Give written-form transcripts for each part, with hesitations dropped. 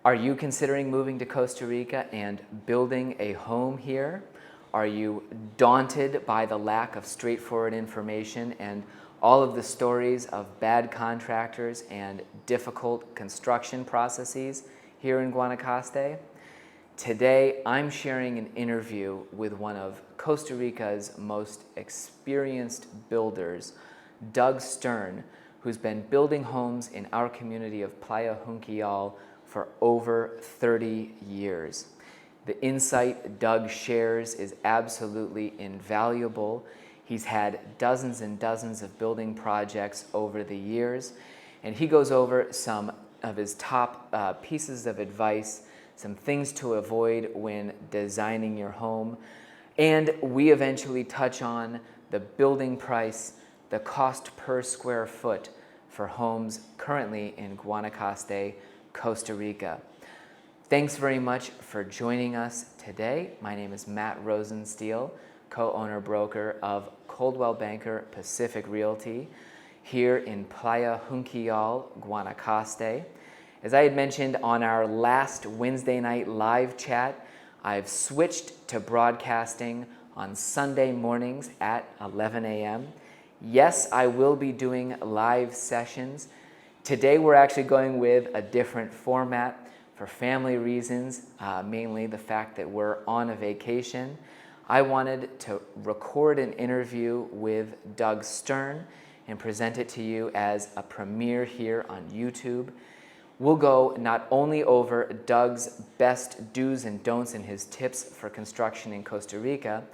Are you considering moving to Costa Rica and building a home here? Are you daunted by the lack of straightforward information and all of the stories of bad contractors and difficult construction processes here in Guanacaste? Today, I'm sharing an interview with one of Costa Rica's most experienced builders, Doug Stern, who's been building homes in our community of Playa Junquillal for over 30 years. The insight Doug shares is absolutely invaluable. He's had dozens and dozens of building projects over the years, and he goes over some of his top pieces of advice, some things to avoid when designing your home, and we eventually touch on the building price, the cost per square foot for homes currently in Guanacaste, Costa Rica. Thanks very much for joining us today. My name is Matt Rosensteel, co-owner broker of Coldwell Banker Pacific Realty here in Playa Junquillal, Guanacaste. As I had mentioned on our last Wednesday night live chat, I've switched to broadcasting on Sunday mornings at 11 a.m. Yes, I will be doing live sessions. Today we're actually going with a different format for family reasons, mainly the fact that we're on a vacation. I wanted to record an interview with Doug Stern and present it to you as a premiere here on YouTube. We'll go not only over Doug's best do's and don'ts and his tips for construction in Costa Rica,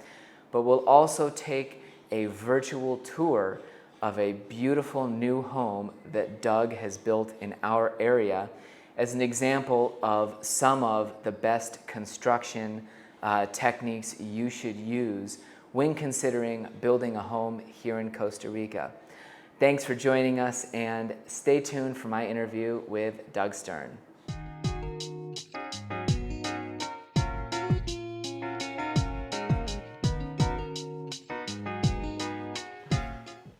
but we'll also take a virtual tour of a beautiful new home that Doug has built in our area as an example of some of the best construction techniques you should use when considering building a home here in Costa Rica. Thanks for joining us, and stay tuned for my interview with Doug Stern.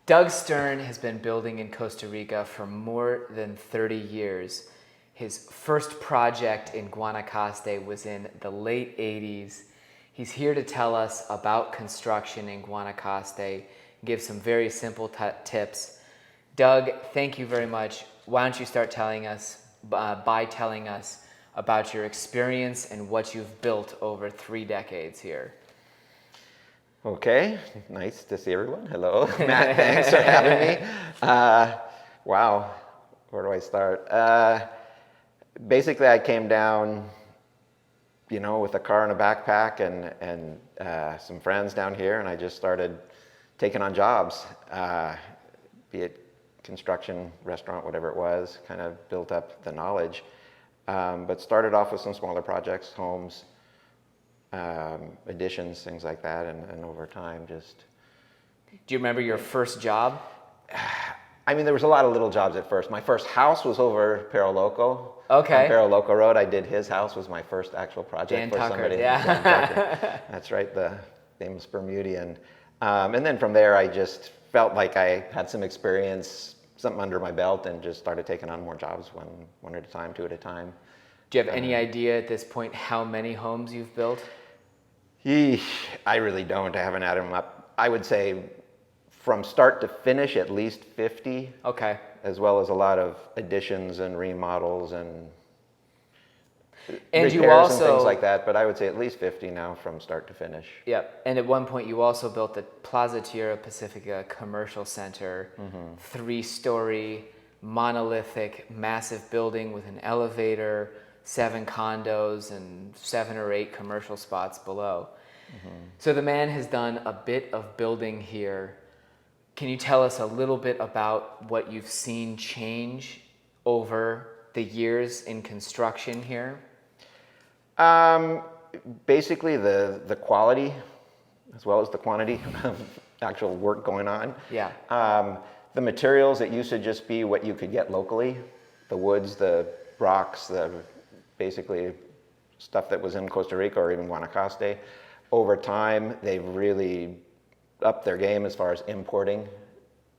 Doug Stern has been building in Costa Rica for more than 30 years. His first project in Guanacaste was in the late 80s. He's here to tell us about construction in Guanacaste, give some very simple tips. Doug, thank you very much. Why don't you start telling us by telling us about your experience and what you've built over 3 decades here. Okay, nice to see everyone. Hello, Matt, thanks for having me. Wow, where do I start? Basically, I came down, with a car and a backpack and some friends down here, and I just started taking on jobs, be it construction, restaurant, whatever it was, kind of built up the knowledge. But started off with some smaller projects, homes, additions, things like that, and over time just... Do you remember your first job? I mean, there was a lot of little jobs at first. My first house was over Perro Loco. Okay. On Perro Loco Road. I did his house, was my first actual project Dan for Tucker, somebody. yeah. Dan Tucker. That's right, the famous Bermudian. And then from there, I just felt like I had some experience, something under my belt, and just started taking on more jobs one at a time, 2 at a time. Do you have any idea at this point how many homes you've built? I really don't. I haven't added them up. I would say from start to finish, at least 50. Okay. As well as a lot of additions and remodels and you repairs also, and things like that. But I would say at least 50 now from start to finish. Yep. And at one point, you also built the Plaza Tierra Pacifica Commercial Center, 3-story, monolithic, massive building with an elevator, 7 condos, and 7 or 8 commercial spots below. So the man has done a bit of building here. Can you tell us a little bit about what you've seen change over the years in construction here? Basically the quality as well as the quantity of actual work going on. Yeah. The materials that used to just be what you could get locally, the woods, the rocks, the basically stuff that was in Costa Rica or even Guanacaste. Over time, they've really upped their game as far as importing,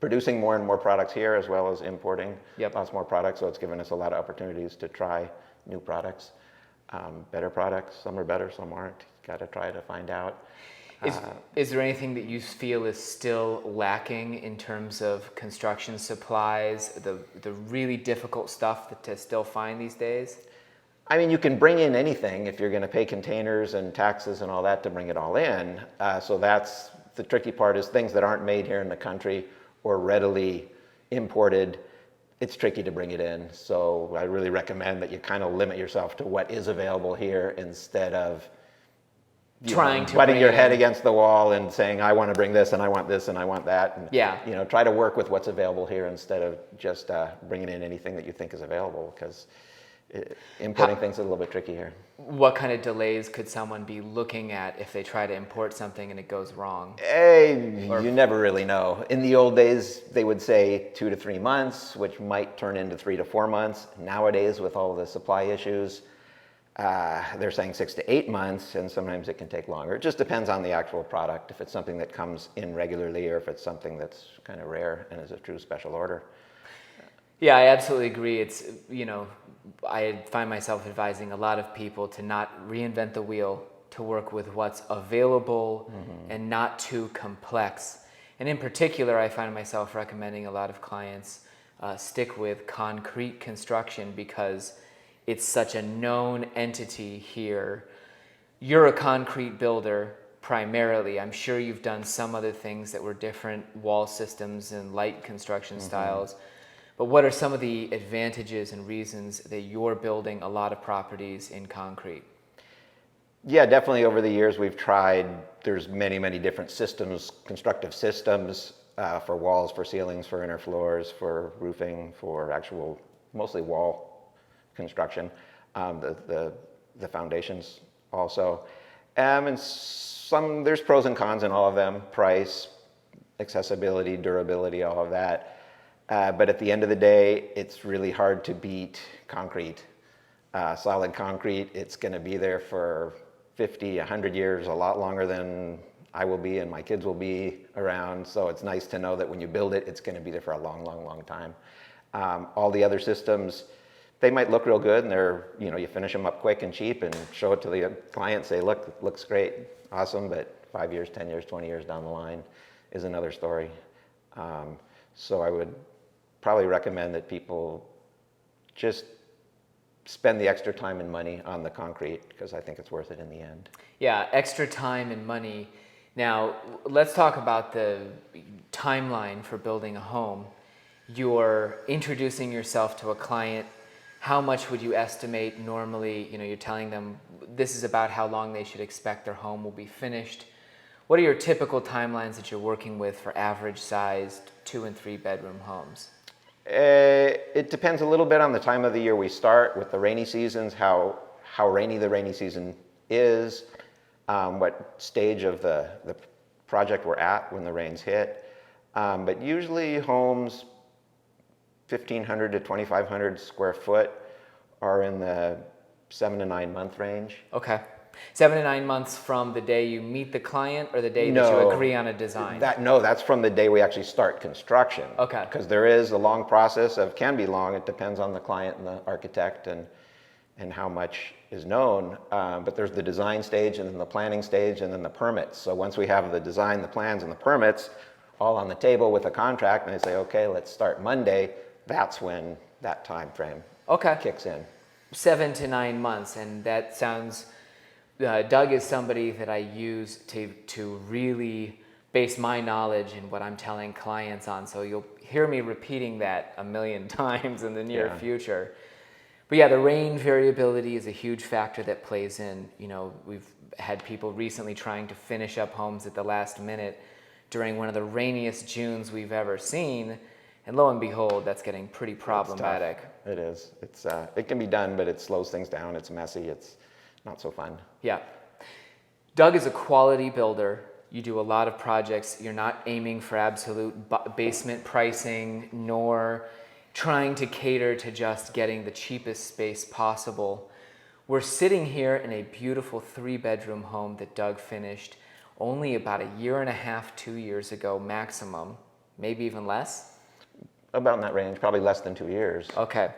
producing more and more products here as well as importing lots more products. So it's given us a lot of opportunities to try new products, better products. Some are better, some aren't. Got to try to find out. Is there anything that you feel is still lacking in terms of construction supplies, the really difficult stuff to still find these days? I mean, you can bring in anything if you're going to pay containers and taxes and all that to bring it all in. So that's the tricky part, is things that aren't made here in the country or readily imported. It's tricky to bring it in. So I really recommend that you kind of limit yourself to what is available here instead of butting your head against the wall and saying, I want to bring this and I want this and I want that. And, try to work with what's available here instead of just bringing in anything that you think is available, because importing things is a little bit tricky here. What kind of delays could someone be looking at if they try to import something and it goes wrong? You never really know. In the old days, they would say 2 to 3 months, which might turn into 3 to 4 months. Nowadays, with all the supply issues, they're saying 6 to 8 months, and sometimes it can take longer. It just depends on the actual product, if it's something that comes in regularly or if it's something that's kind of rare and is a true special order. Yeah, I absolutely agree. It's, I find myself advising a lot of people to not reinvent the wheel, to work with what's available and not too complex. And in particular, I find myself recommending a lot of clients stick with concrete construction because it's such a known entity here. You're a concrete builder primarily. I'm sure you've done some other things that were different wall systems and light construction styles. But what are some of the advantages and reasons that you're building a lot of properties in concrete? Yeah, definitely over the years we've tried, there's many, many different systems, constructive systems for walls, for ceilings, for inner floors, for roofing, for actual, mostly wall construction, the foundations also. And there's pros and cons in all of them: price, accessibility, durability, all of that. But at the end of the day, it's really hard to beat concrete. Solid concrete, it's going to be there for 50, 100 years, a lot longer than I will be and my kids will be around. So it's nice to know that when you build it, it's going to be there for a long, long, long time. All the other systems, they might look real good, and they're, you finish them up quick and cheap and show it to the client, say, look, it looks great, awesome, but 5 years, 10 years, 20 years down the line is another story. So I would probably recommend that people just spend the extra time and money on the concrete, because I think it's worth it in the end. Yeah, extra time and money. Now, let's talk about the timeline for building a home. You're introducing yourself to a client. How much would you estimate normally? You're telling them this is about how long they should expect their home will be finished. What are your typical timelines that you're working with for average sized 2 and 3 bedroom homes? It depends a little bit on the time of the year we start. With the rainy seasons, how rainy the rainy season is, what stage of the project we're at when the rains hit. But usually homes 1,500 to 2,500 square foot are in the 7 to 9 month range. Okay. 7 to 9 months from the day you meet the client or the day that you agree on a design? That's from the day we actually start construction. Okay. Because there is a long process can be long. It depends on the client and the architect and how much is known. But there's the design stage and then the planning stage and then the permits. So once we have the design, the plans, and the permits all on the table with a contract, and they say, okay, let's start Monday, that's when that time frame kicks in. 7 to 9 months, and that sounds... Doug is somebody that I use to really base my knowledge and what I'm telling clients on. So you'll hear me repeating that a million times in the near future. But yeah, the rain variability is a huge factor that plays in. We've had people recently trying to finish up homes at the last minute during one of the rainiest Junes we've ever seen. And lo and behold, that's getting pretty problematic. It is. It can be done, but it slows things down. It's messy. It's not so fun. Yeah. Doug is a quality builder. You do a lot of projects. You're not aiming for absolute basement pricing, nor trying to cater to just getting the cheapest space possible. We're sitting here in a beautiful 3-bedroom home that Doug finished only about 1.5 years, 2 years ago maximum, maybe even less? About in that range, probably less than 2 years. Okay.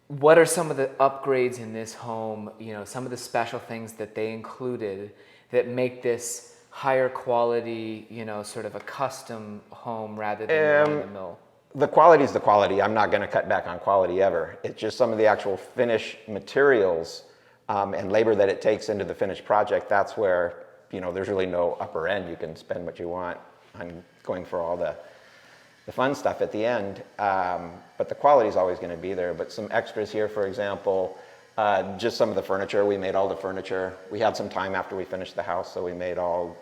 What are some of the upgrades in this home, some of the special things that they included that make this higher quality, sort of a custom home rather than run-of-the-mill? The quality is the quality. I'm not going to cut back on quality ever. It's just some of the actual finish materials and labor that it takes into the finished project. That's where, there's really no upper end. You can spend what you want on going for all the fun stuff at the end. But the quality is always going to be there. But some extras here, for example, just some of the furniture. We made all the furniture. We had some time after we finished the house, so we made all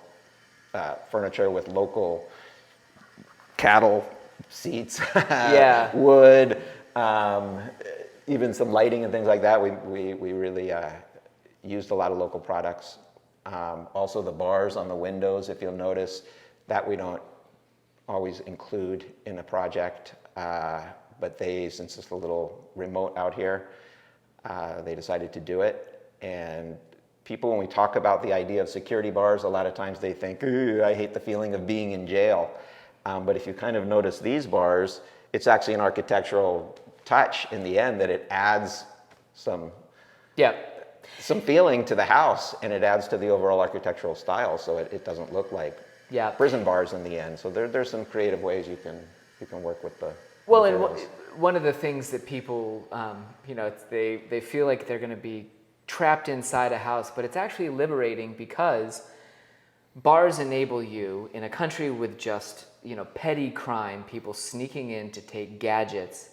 furniture with local cattle seats, wood, even some lighting and things like that. We really used a lot of local products. Also the bars on the windows, if you'll notice, that we don't always include in a project, but since it's a little remote out here, they decided to do it. And people, when we talk about the idea of security bars, a lot of times they think, ooh, I hate the feeling of being in jail. But if you kind of notice these bars, it's actually an architectural touch in the end that it adds some feeling to the house, and it adds to the overall architectural style, so it doesn't look like prison bars in the end. So there's some creative ways you can work with the materials. And one of the things that people, they feel like they're going to be trapped inside a house, but it's actually liberating because bars enable you, in a country with just petty crime, people sneaking in to take gadgets,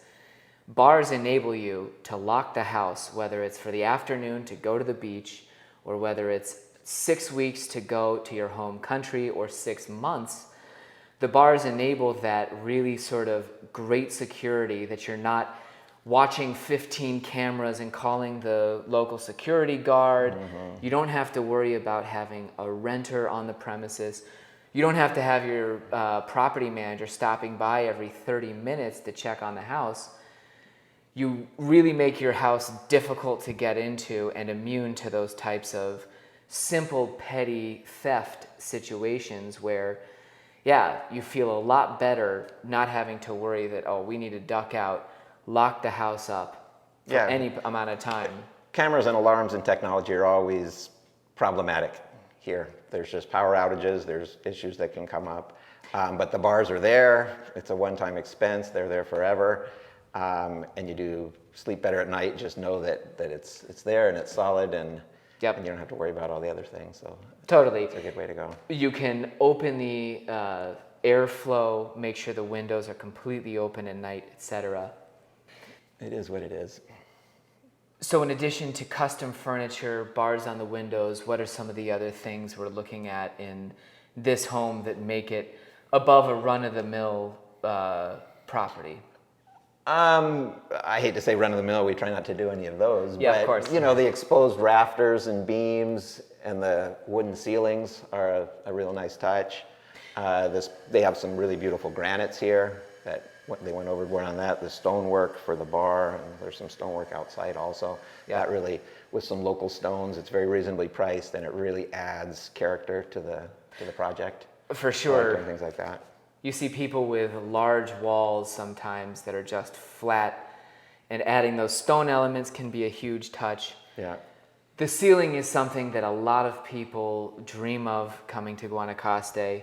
bars enable you to lock the house, whether it's for the afternoon to go to the beach, or whether it's 6 weeks to go to your home country, or 6 months. The bars enable that really sort of great security, that you're not watching 15 cameras and calling the local security guard. You don't have to worry about having a renter on the premises. You don't have to have your property manager stopping by every 30 minutes to check on the house. You really make your house difficult to get into and immune to those types of simple, petty theft situations where, you feel a lot better not having to worry that, we need to duck out, lock the house up for any amount of time. Cameras and alarms and technology are always problematic here. There's just power outages, there's issues that can come up. But the bars are there, it's a one-time expense, they're there forever. And you do sleep better at night, just know that it's there and it's solid, and you don't have to worry about all the other things. So totally, it's a good way to go. You can open the airflow, make sure the windows are completely open at night, etc. It is what it is. So in addition to custom furniture, bars on the windows, what are some of the other things we're looking at in this home that make it above a run-of-the-mill property? I hate to say run-of-the-mill, we try not to do any of those. Yeah, but, of course. The exposed rafters and beams and the wooden ceilings are a real nice touch. They have some really beautiful granites here that they went overboard on that. The stonework for the bar, and there's some stonework outside also. That really, with some local stones, it's very reasonably priced, and it really adds character to the project. For sure. And things like that. You see people with large walls sometimes that are just flat, and adding those stone elements can be a huge touch. Yeah. The ceiling is something that a lot of people dream of coming to Guanacaste.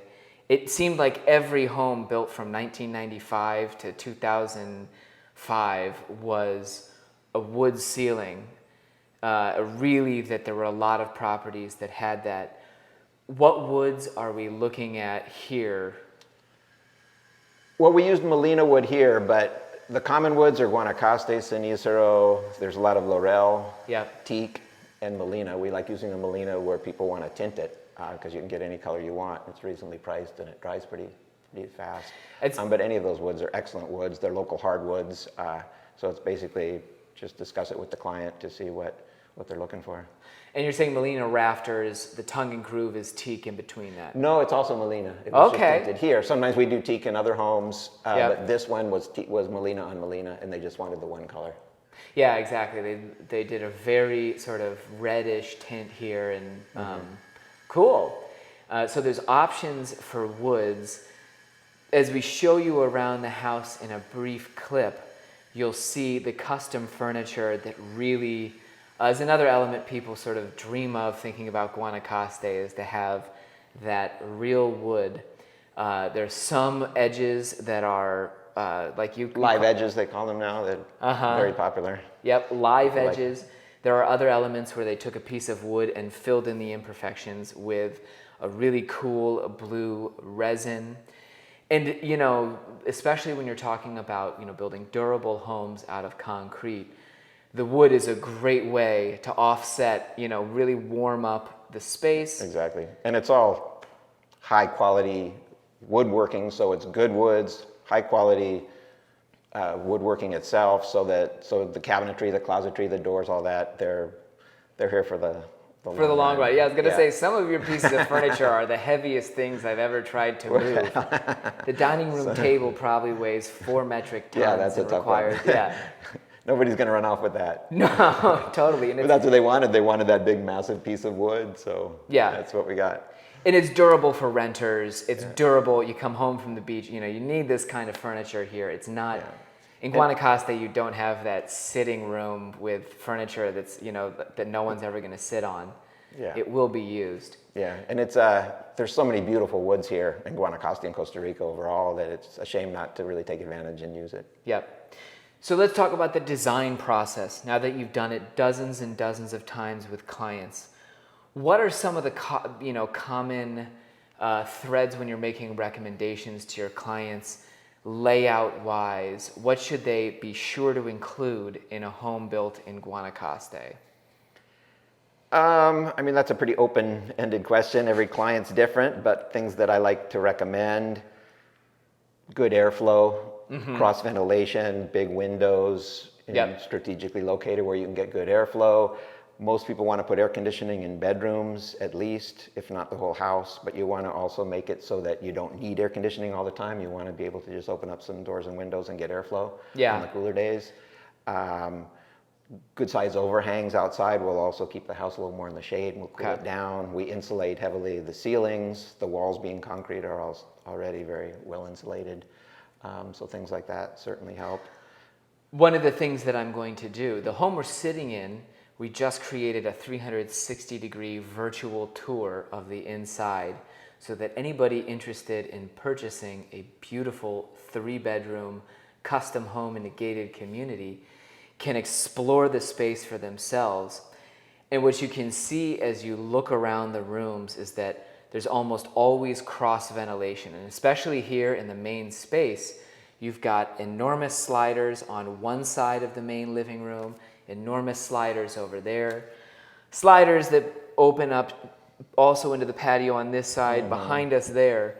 It seemed like every home built from 1995 to 2005 was a wood ceiling. Really, that there were a lot of properties that had that. What woods are we looking at here? Well, we used Molina wood here, but the common woods are Guanacaste, Cenicero. There's a lot of laurel, teak, and Molina. We like using the Molina where people want to tint it, because you can get any color you want. It's reasonably priced, and it dries pretty fast. But any of those woods are excellent woods. They're local hardwoods, so it's basically just discuss it with the client to see what they're looking for. And you're saying Molina rafters, the tongue and groove is teak in between that? No, it's also Molina. It was just tinted here. Sometimes we do teak in other homes, but this one was Molina on Molina, and they just wanted the one color. Yeah, exactly. They did a very sort of reddish tint here, and cool. So there's options for woods. As we show you around the house in a brief clip, you'll see the custom furniture that really is another element people sort of dream of thinking about Guanacaste, is to have that real wood. There's some edges that are like you Live edges, they call them now. They're very popular. Yep, live People like edges. There are other elements where they took a piece of wood and filled in the imperfections with a really cool blue resin. And, you know, especially when you're talking about, you know, building durable homes out of concrete, the wood is a great way to offset, you know, really warm up the space. Exactly. And it's all high quality woodworking, so it's good woods, high quality woodworking itself, so the cabinetry, the closetry, the doors, all that, they're here for the long run. Yeah, I was going to say, some of your pieces of furniture are the heaviest things I've ever tried to move. The dining room table probably weighs 4 metric tons. Yeah, that's a tough one. Yeah. Nobody's going to run off with that. No, totally. And but that's what they wanted. They wanted that big, massive piece of wood, so yeah, that's what we got. And it's durable for renters. It's durable. You come home from the beach, you know, you need this kind of furniture here. It's not... In Guanacaste, you don't have that sitting room with furniture that's, you know, that no one's ever going to sit on. Yeah. It will be used. Yeah, and it's there's so many beautiful woods here in Guanacaste and Costa Rica overall that it's a shame not to really take advantage and use it. Yep. So let's talk about the design process. Now that you've done it dozens and dozens of times with clients, what are some of the common threads when you're making recommendations to your clients? Layout-wise, what should they be sure to include in a home built in Guanacaste? I mean, that's a pretty open-ended question. Every client's different, but things that I like to recommend: good airflow, cross ventilation, big windows, strategically located where you can get good airflow. Most people want to put air conditioning in bedrooms at least, if not the whole house, but you want to also make it so that you don't need air conditioning all the time. You want to be able to just open up some doors and windows and get airflow on the cooler days. Good size overhangs outside will also keep the house a little more in the shade and will cool it down. We insulate heavily the ceilings. The walls, being concrete, are already very well insulated. So things like that certainly help. One of the things that I'm going to do, the home we're sitting in, we just created a 360-degree virtual tour of the inside so that anybody interested in purchasing a beautiful 3-bedroom custom home in a gated community can explore the space for themselves. And what you can see as you look around the rooms is that there's almost always cross ventilation. And especially here in the main space, you've got enormous sliders on one side of the main living room, enormous sliders over there, sliders that open up also into the patio on this side, behind us there.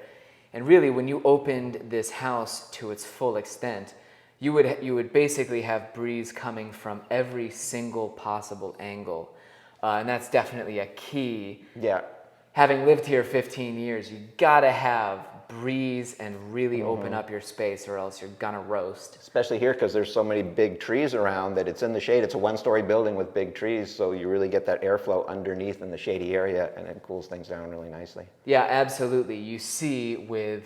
And really, when you opened this house to its full extent, you would basically have breeze coming from every single possible angle. And that's definitely a key. Yeah. Having lived here 15 years, you gotta have breeze and really open up your space, or else you're gonna roast. Especially here, because there's so many big trees around that it's in the shade. It's a 1-story building with big trees, so you really get that airflow underneath in the shady area, and it cools things down really nicely. Yeah, absolutely. You see with,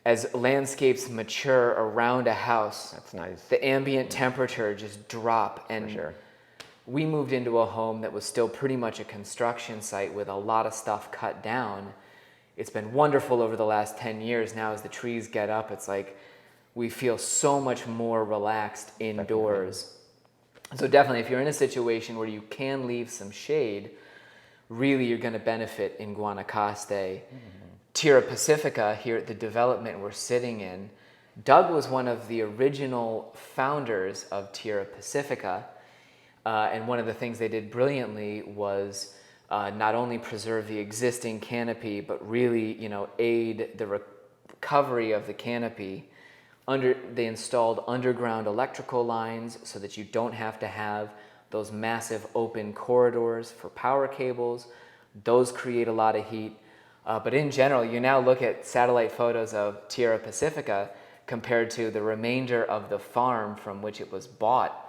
as landscapes mature around a house, that's nice. The ambient temperature just drop. And for sure. We moved into a home that was still pretty much a construction site with a lot of stuff cut down. It's been wonderful over the last 10 years. Now as the trees get up, it's like we feel so much more relaxed indoors. So definitely, if you're in a situation where you can leave some shade, really you're going to benefit in Guanacaste. Tierra Pacifica, here at the development we're sitting in, Doug was one of the original founders of Tierra Pacifica. And one of the things they did brilliantly was not only preserve the existing canopy, but really, aid the recovery of the canopy. They installed underground electrical lines so that you don't have to have those massive open corridors for power cables. Those create a lot of heat. But in general, you now look at satellite photos of Tierra Pacifica compared to the remainder of the farm from which it was bought.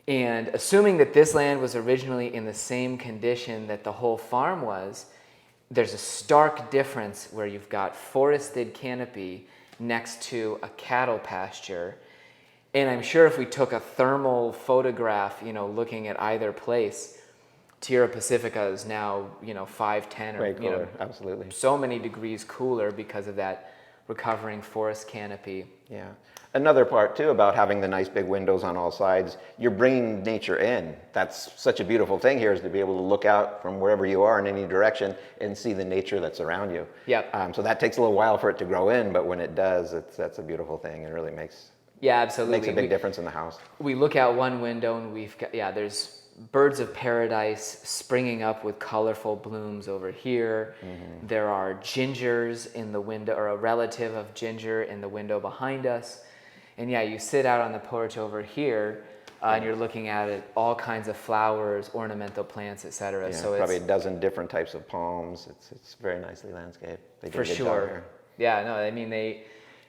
And assuming that this land was originally in the same condition that the whole farm was, there's a stark difference where you've got forested canopy next to a cattle pasture. And I'm sure if we took a thermal photograph, looking at either place, Tierra Pacifica is now, 5, 10, or, Way cooler, absolutely. so many degrees cooler because of that recovering forest canopy. Yeah. Another part too about having the nice big windows on all sides, you're bringing nature in. That's such a beautiful thing here, is to be able to look out from wherever you are in any direction and see the nature that's around you. Yep. So that takes a little while for it to grow in, but when it does, that's a beautiful thing. It really makes Absolutely. a big difference in the house. We look out one window and we've got, there's birds of paradise springing up with colorful blooms over here. Mm-hmm. There are gingers in the window, or a relative of ginger in the window behind us. And you sit out on the porch over here, and you're looking at it, all kinds of flowers, ornamental plants, etc. Yeah, so probably it's, a dozen different types of palms. It's very nicely landscaped. They did for a good job sure. here. Yeah, no, I mean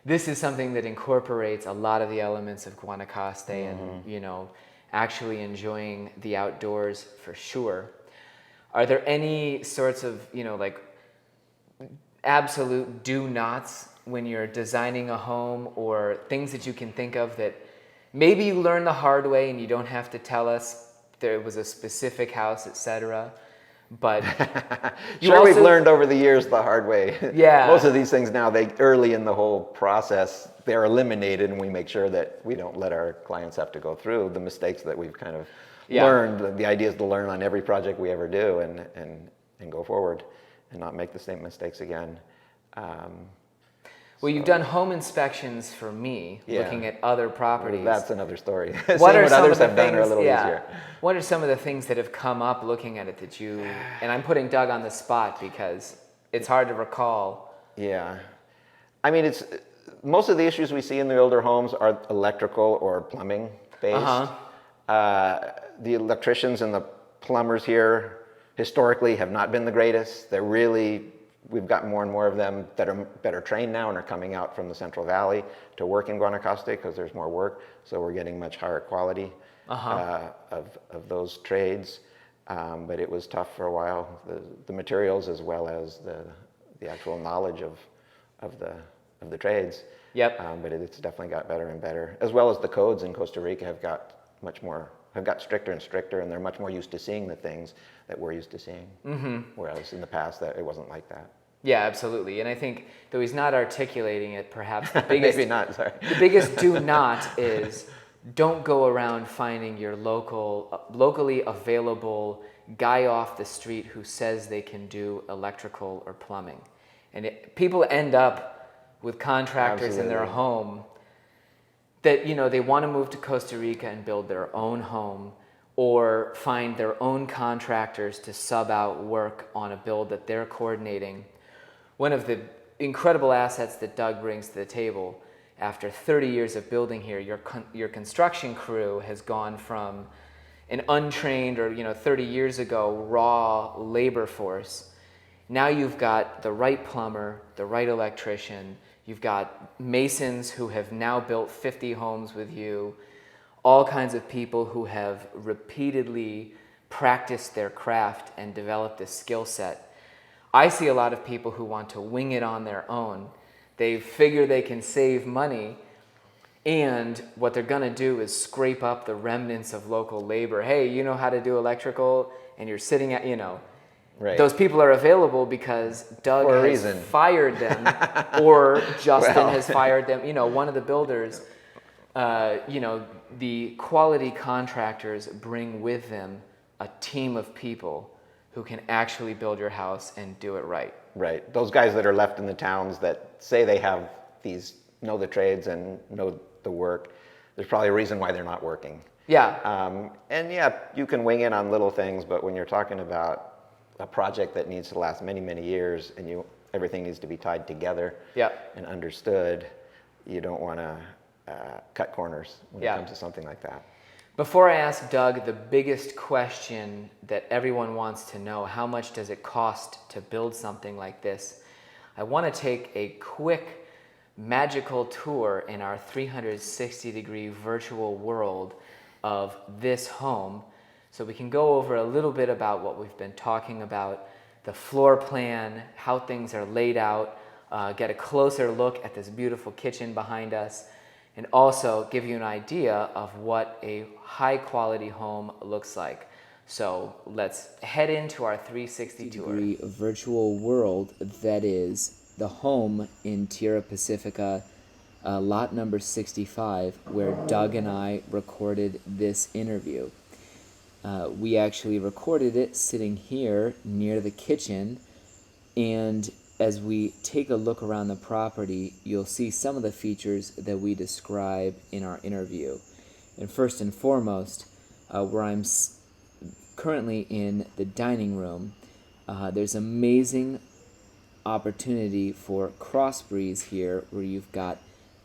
this is something that incorporates a lot of the elements of Guanacaste, Mm-hmm. and actually enjoying the outdoors for sure. Are there any sorts of like absolute do nots when you're designing a home, or things that you can think of that maybe you learned the hard way and you don't have to tell us there was a specific house, etc.? But Sure, we've learned over the years the hard way. Yeah. Most of these things now, early in the whole process, they're eliminated, and we make sure that we don't let our clients have to go through the mistakes that we've kind of learned. The idea is to learn on every project we ever do and go forward and not make the same mistakes again. Well, you've done home inspections for me, looking at other properties. Well, that's another story. What are what some others of the have done are a things? little easier. What are some of the things that have come up looking at it that you? And I'm putting Doug on the spot because it's hard to recall. Yeah, I mean, it's most of the issues we see in the older homes are electrical or plumbing based. The electricians and the plumbers here historically have not been the greatest. We've got more and more of them that are better trained now and are coming out from the Central Valley to work in Guanacaste because there's more work. So we're getting much higher quality of those trades. But it was tough for a while, the materials as well as the actual knowledge of the trades. Yep. But it's definitely got better and better, as well as the codes in Costa Rica have got stricter and stricter, and they're much more used to seeing the things that we're used to seeing. Mm-hmm. Whereas in the past, that it wasn't like that. Yeah, absolutely. And I think, though he's not articulating it, perhaps the biggest maybe not. Sorry. The biggest do not is don't go around finding your locally available guy off the street who says they can do electrical or plumbing. And people end up with contractors in their home that they want to move to Costa Rica and build their own home, or find their own contractors to sub out work on a build that they're coordinating. One of the incredible assets that Doug brings to the table, after 30 years of building here, your construction crew has gone from an untrained, or 30 years ago, raw labor force. Now you've got the right plumber, the right electrician, you've got masons who have now built 50 homes with you, all kinds of people who have repeatedly practiced their craft and developed a skill set. I see a lot of people who want to wing it on their own. They figure they can save money, and what they're going to do is scrape up the remnants of local labor. Hey, you know how to do electrical, and you're sitting at, Right. Those people are available because Doug has fired them, or Justin has fired them. One of the builders, the quality contractors bring with them a team of people who can actually build your house and do it right. Right. Those guys that are left in the towns that say they have know the trades and know the work, there's probably a reason why they're not working. Yeah. And you can wing it on little things, but when you're talking about a project that needs to last many, many years, and everything needs to be tied together and understood, you don't want to cut corners when it comes to something like that. Before I ask Doug the biggest question that everyone wants to know, how much does it cost to build something like this? I want to take a quick magical tour in our 360-degree virtual world of this home, so we can go over a little bit about what we've been talking about, the floor plan, how things are laid out, get a closer look at this beautiful kitchen behind us, and also give you an idea of what a high quality home looks like. So let's head into our 360 tour. Virtual world that is the Home in Tierra Pacifica, lot number 65, where Doug and I recorded this interview. We actually recorded it sitting here near the kitchen, and as we take a look around the property, you'll see some of the features that we describe in our interview. And first and foremost, where I'm currently in the dining room, there's amazing opportunity for cross breeze here, where you've got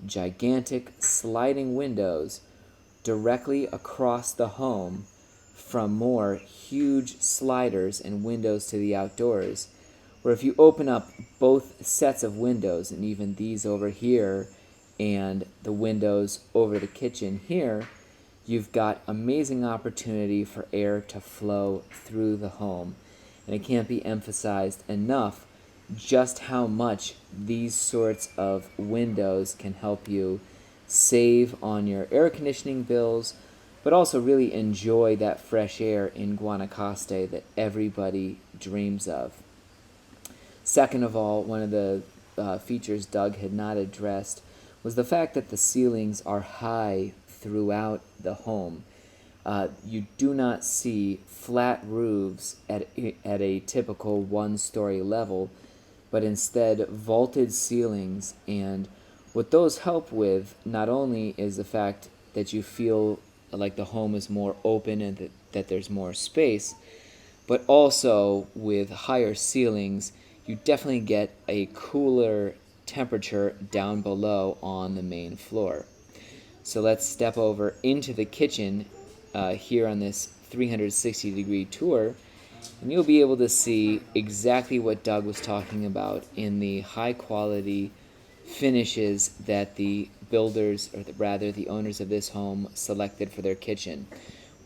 gigantic sliding windows directly across the home from more huge sliders and windows to the outdoors, where if you open up both sets of windows, and even these over here and the windows over the kitchen here, you've got amazing opportunity for air to flow through the home. And it can't be emphasized enough just how much these sorts of windows can help you save on your air conditioning bills, but also really enjoy that fresh air in Guanacaste that everybody dreams of. Second of all, one of the features Doug had not addressed was the fact that the ceilings are high throughout the home. You do not see flat roofs at a typical one-story level, but instead vaulted ceilings. And what those help with not only is the fact that you feel like the home is more open and that there's more space, but also with higher ceilings, you definitely get a cooler temperature down below on the main floor. So let's step over into the kitchen here on this 360-degree tour, and you'll be able to see exactly what Doug was talking about in the high-quality finishes that the builders, or rather the owners of this home, selected for their kitchen,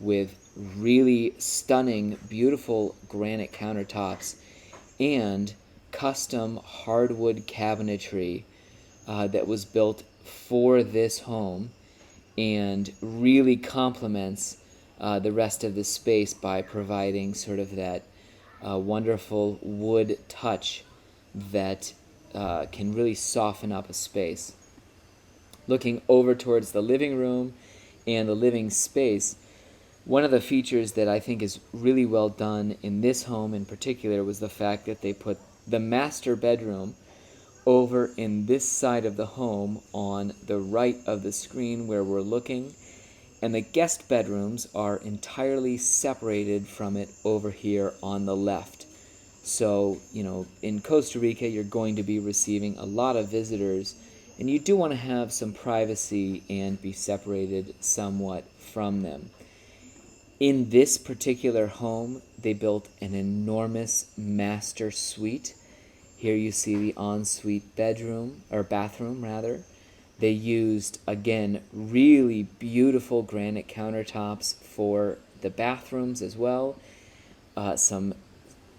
with really stunning, beautiful granite countertops and custom hardwood cabinetry that was built for this home and really complements the rest of the space by providing sort of that wonderful wood touch that can really soften up a space. Looking over towards the living room and the living space, one of the features that I think is really well done in this home in particular was the fact that they put the master bedroom over in this side of the home on the right of the screen where we're looking, and the guest bedrooms are entirely separated from it over here on the left. So, in Costa Rica, you're going to be receiving a lot of visitors, and you do want to have some privacy and be separated somewhat from them. In this particular home, they built an enormous master suite. Here you see the ensuite bedroom, or bathroom rather. They used, again, really beautiful granite countertops for the bathrooms as well. Some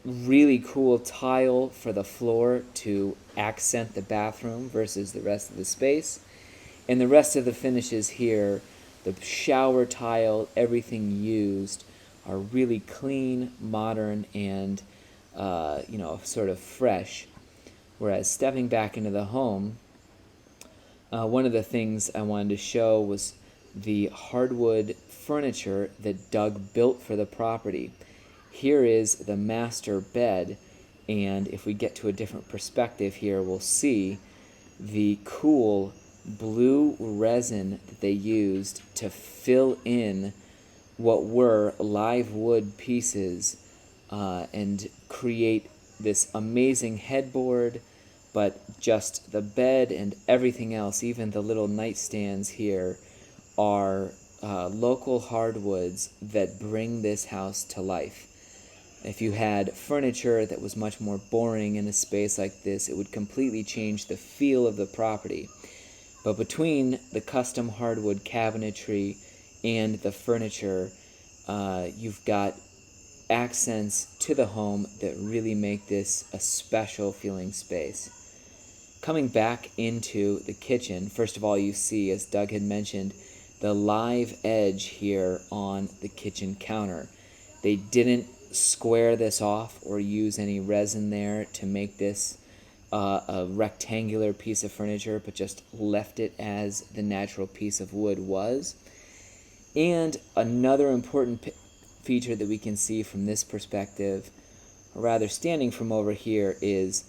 really cool tile for the floor to accent the bathroom versus the rest of the space. And the rest of the finishes here, the shower tile, everything used, are really clean, modern, and sort of fresh. Whereas stepping back into the home, one of the things I wanted to show was the hardwood furniture that Doug built for the property. Here is the master bed, and if we get to a different perspective here, we'll see the cool blue resin that they used to fill in what were live wood pieces and create this amazing headboard. But just the bed and everything else, even the little nightstands here, are local hardwoods that bring this house to life. If you had furniture that was much more boring in a space like this, it would completely change the feel of the property. But between the custom hardwood cabinetry and the furniture, you've got accents to the home that really make this a special feeling space. coming back into the kitchen, first of all, you see, as Doug had mentioned, the live edge here on the kitchen counter. They didn't square this off or use any resin there to make this a rectangular piece of furniture, but just left it as the natural piece of wood was. And another important feature that we can see from this perspective, or rather standing from over here, is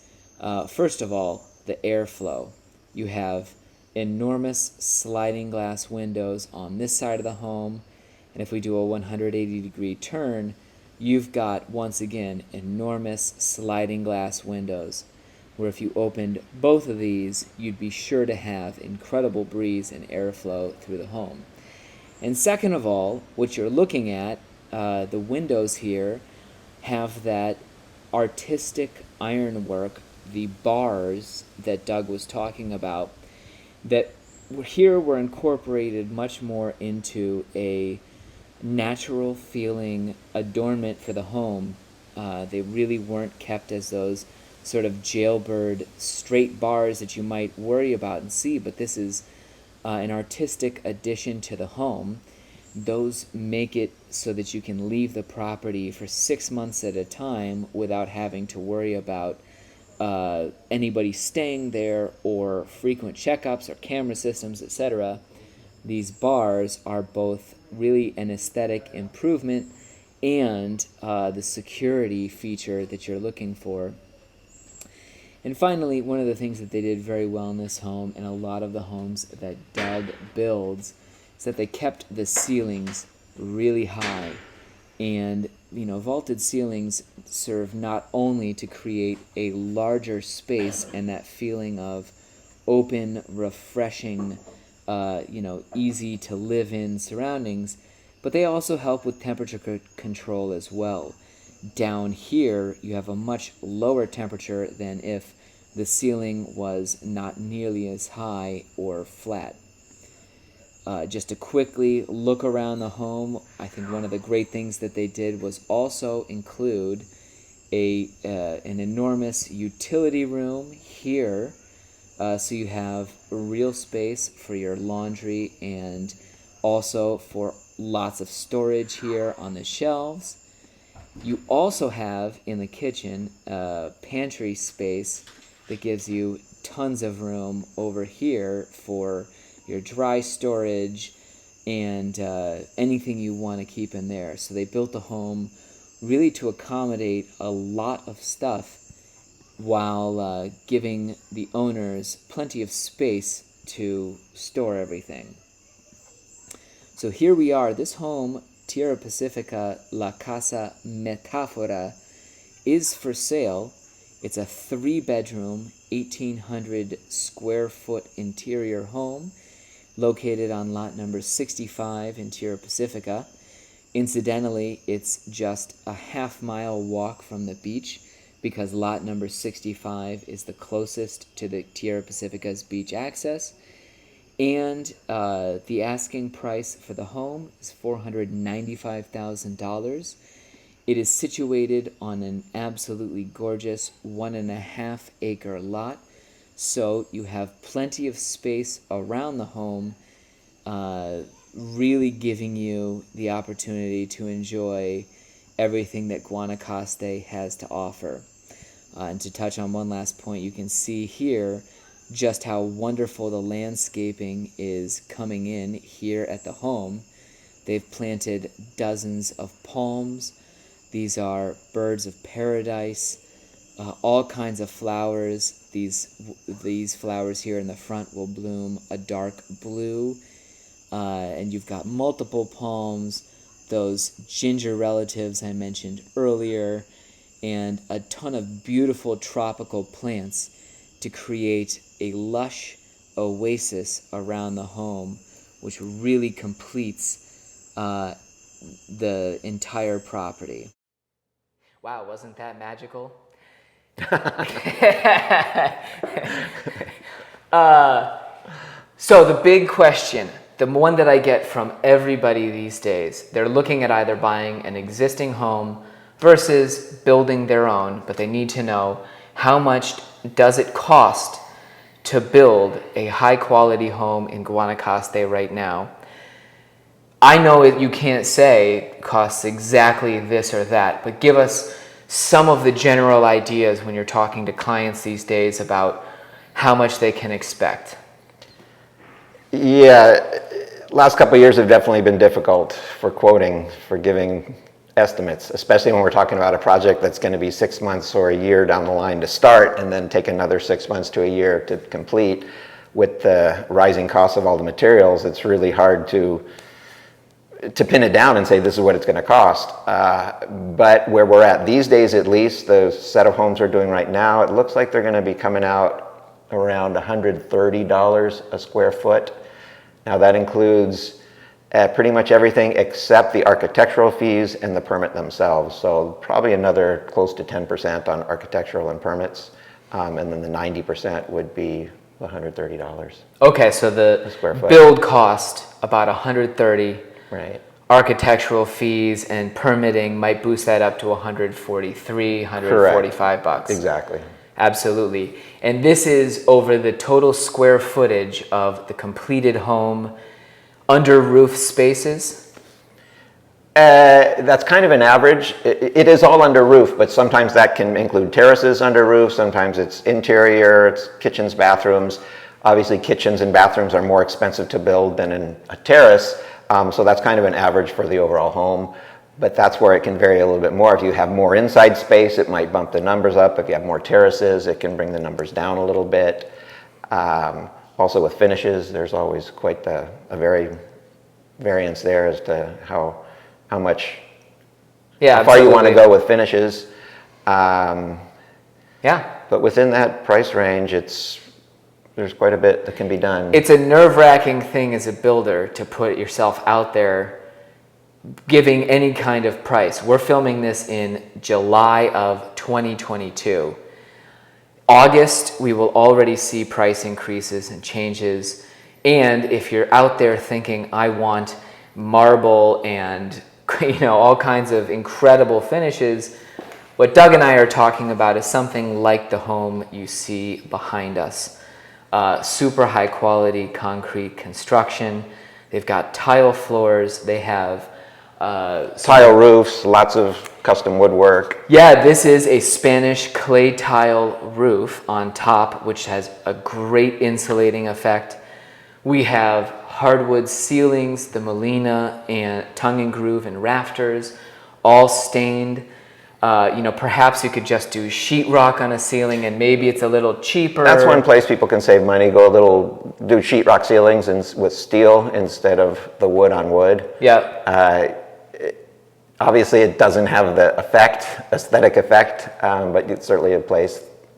first of all, the airflow. You have enormous sliding glass windows on this side of the home, and if we do a 180-degree turn, you've got, once again, enormous sliding glass windows, where if you opened both of these, you'd be sure to have incredible breeze and airflow through the home. And second of all, what you're looking at, the windows here have that artistic ironwork, the bars that Doug was talking about, that here were incorporated much more into a natural feeling adornment for the home. They really weren't kept as those sort of jailbird straight bars that you might worry about and see, but this is an artistic addition to the home. Those make it so that you can leave the property for 6 months at a time without having to worry about anybody staying there or frequent checkups or camera systems, etc. These bars are both really an aesthetic improvement and the security feature that you're looking for. And finally, one of the things that they did very well in this home, and a lot of the homes that Doug builds, is that they kept the ceilings really high. And, vaulted ceilings serve not only to create a larger space and that feeling of open, refreshing, easy to live in surroundings, but they also help with temperature control as well. Down here, you have a much lower temperature than if the ceiling was not nearly as high or flat. Just to quickly look around the home, I think one of the great things that they did was also include an enormous utility room here, so you have real space for your laundry and also for lots of storage here on the shelves. You also have in the kitchen pantry space that gives you tons of room over here for your dry storage and anything you want to keep in there. So they built the home really to accommodate a lot of stuff while giving the owners plenty of space to store everything. So here we are. This home, Tierra Pacifica, La Casa Metáfora, is for sale. It's a 3-bedroom, 1,800 square foot interior home located on lot number 65 in Tierra Pacifica. Incidentally, it's just a half-mile walk from the beach because lot number 65 is the closest to the Tierra Pacifica's beach access. And the asking price for the home is $495,000. It is situated on an absolutely gorgeous 1.5-acre lot, so you have plenty of space around the home, really giving you the opportunity to enjoy everything that Guanacaste has to offer. And to touch on one last point, you can see here just how wonderful the landscaping is coming in here at the home. They've planted dozens of palms. These are birds of paradise, all kinds of flowers. These flowers here in the front will bloom a dark blue, and you've got multiple palms, those ginger relatives I mentioned earlier, and a ton of beautiful tropical plants to create a lush oasis around the home, which really completes the entire property. Wow, wasn't that magical? So the big question, the one that I get from everybody these days, they're looking at either buying an existing home versus building their own, but they need to know how much does it cost to build a high quality home in Guanacaste right now, I know you can't say it costs exactly this or that, but give us some of the general ideas when you're talking to clients these days about how much they can expect. Yeah, last couple of years have definitely been difficult for quoting, for giving estimates, especially when we're talking about a project that's going to be 6 months or a year down the line to start and then take another 6 months to a year to complete. With the rising cost of all the materials, it's really hard to pin it down and say this is what it's going to cost. But where we're at these days, at least, the set of homes we're doing right now, it looks like they're going to be coming out around $130 a square foot. Now that includes pretty much everything except the architectural fees and the permit themselves. So probably another close to 10% on architectural and permits. And then the 90% would be $130. Okay, so the square foot. Build cost about $130. Right. Architectural fees and permitting might boost that up to $143, $145 bucks. Exactly. Absolutely. And this is over the total square footage of the completed home under roof spaces? That's kind of an average. It is all under roof, but sometimes that can include terraces under roof. Sometimes it's interior, it's kitchens, bathrooms. Obviously, kitchens and bathrooms are more expensive to build than in a terrace. So that's kind of an average for the overall home, but that's where it can vary a little bit more. If you have more inside space, it might bump the numbers up. If you have more terraces, it can bring the numbers down a little bit. Also with finishes, there's always quite a variance there as to how much, how far you want to go with finishes. But within that price range, there's quite a bit that can be done. It's a nerve-wracking thing as a builder to put yourself out there giving any kind of price. We're filming this in July of 2022. August, we will already see price increases and changes. And if you're out there thinking, I want marble and all kinds of incredible finishes, what Doug and I are talking about is something like the home you see behind us. Super high quality concrete construction. They've got tile floors. They have tile roofs, lots of custom woodwork. Yeah, this is a Spanish clay tile roof on top, which has a great insulating effect. We have hardwood ceilings, the Molina and tongue and groove and rafters, all stained. Perhaps you could just do sheetrock on a ceiling and maybe it's a little cheaper. That's one place people can save money. Do sheetrock ceilings with steel instead of the wood on wood. Yeah. Obviously, it doesn't have the aesthetic effect, but it's certainly a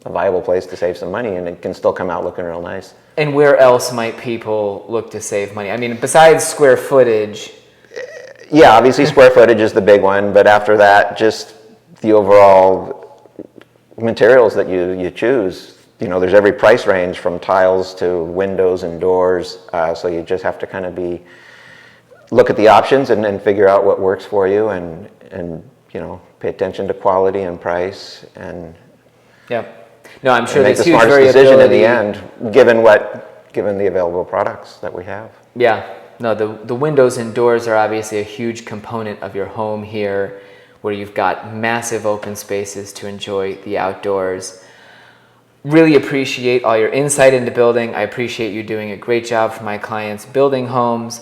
viable place to save some money, and it can still come out looking real nice. And where else might people look to save money? I mean, besides square footage. Yeah, obviously square footage is the big one, but after that, just the overall materials that you choose. There's every price range from tiles to windows and doors, so you just have to kind of look at the options and then figure out what works for you, and pay attention to quality and price, and no, I'm sure make there's the huge smartest variability. decision in the end, given the available products that we have. Yeah, no, the windows and doors are obviously a huge component of your home here, where you've got massive open spaces to enjoy the outdoors. Really appreciate all your insight into building. I appreciate you doing a great job for my clients building homes.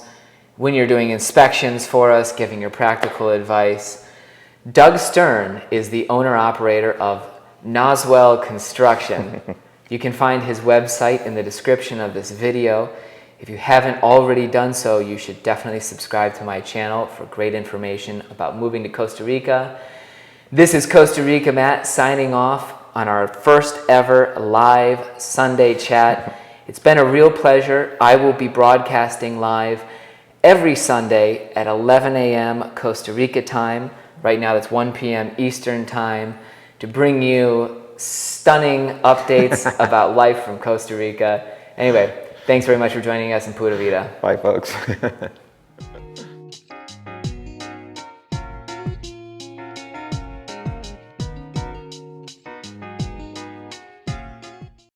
When you're doing inspections for us, giving your practical advice. Doug Stern is the owner-operator of Noswell Construction. You can find his website in the description of this video. If you haven't already done so, you should definitely subscribe to my channel for great information about moving to Costa Rica. This is Costa Rica Matt signing off on our first ever live Sunday chat. It's been a real pleasure. I will be broadcasting live every Sunday at 11 a.m. Costa Rica time. Right now that's 1 p.m. Eastern time, to bring you stunning updates about life from Costa Rica. Anyway, thanks very much for joining us in Pura Vida. Bye, folks.